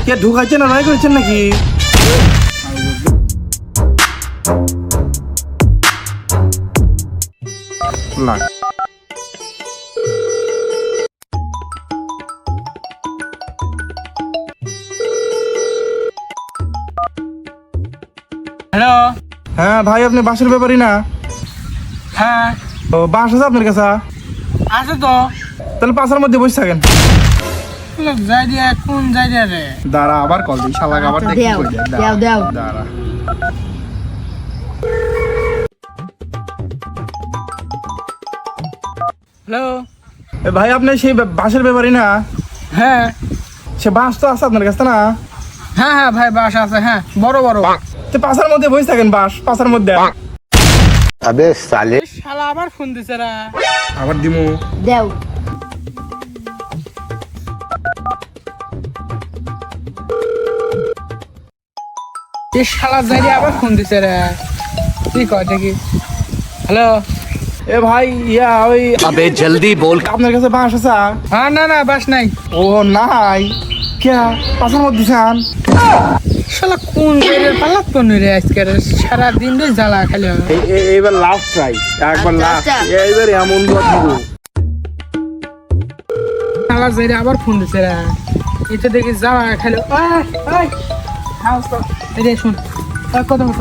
কে ঢুকাইছেন না রায় করেছেন নাকি? না হ্যালো। হ্যাঁ ভাই, আপনি বাসের ব্যাপারই না? হ্যাঁ ও বাস আছে আপনার কাছে? আছে তো। তাহলে পাশের মধ্যে বসে থাকেন। যাই দিয়া কোন যাই দিয়া রে? দাঁড়া আবার কল দিই, শালাকে আবার দেখি কই যায়। দাও দাঁড়া। হ্যালো। এ ভাই, আপনি সেই বাসের ব্যাপারই না? হ্যাঁ সে বাস তো আছে আপনার কাছে না? হ্যাঁ হ্যাঁ ভাই, বাস আছে। হ্যাঁ বড় বড়। তো পাশের মধ্যে বসে থাকেন, বাস পাশের মধ্যে। अबे साले শালা আবার ফোন দিছে রা। আবার দিমু। দাও এই শালা যাই দিয়া আবার ফোন দিছে রে। কি কয় দেখি? হ্যালো। এ ভাই, ইয়া ওই अबे जल्दी बोल আপনার কাছে বাস আছে? হ্যাঁ না না, বাস নাই। ও নাই কে? পাশের মধ্যে যান। শালা কোন জায়গার পালাত কোন রে আজকে রে? সারা দিন রে জ্বালা খালি। এইবার লাস্ট ট্রাই, একবার আচ্ছা, লাস্ট। আচ্ছা। এইবার এমন বাদ দিব। শালা যাই দিয়া আবার ফোন দিছে রে। এটা দেখি জ্বালা খালি। ওই ওই হাউস তো এই শুন। কত কত?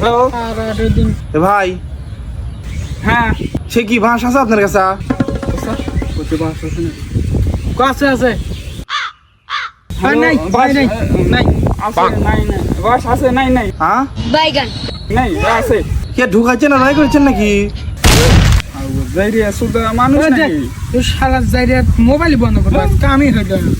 হ্যালো আর দিন। এ ভাই, হ্যাঁ সে কি বাস আছে আপনার কাছে? আছে আছে। আর নাই বাস নাই নাই বাস আছে? নাই নাই। হ্যাঁ বাইগান নাই আছে। কে ঢুকাইছেন না রায় করেছেন নাকি? মানুষ ওই দেখ, ওই শালা যাই দিয়া মোবাইল বন্ধ করবো, কামই হইল না।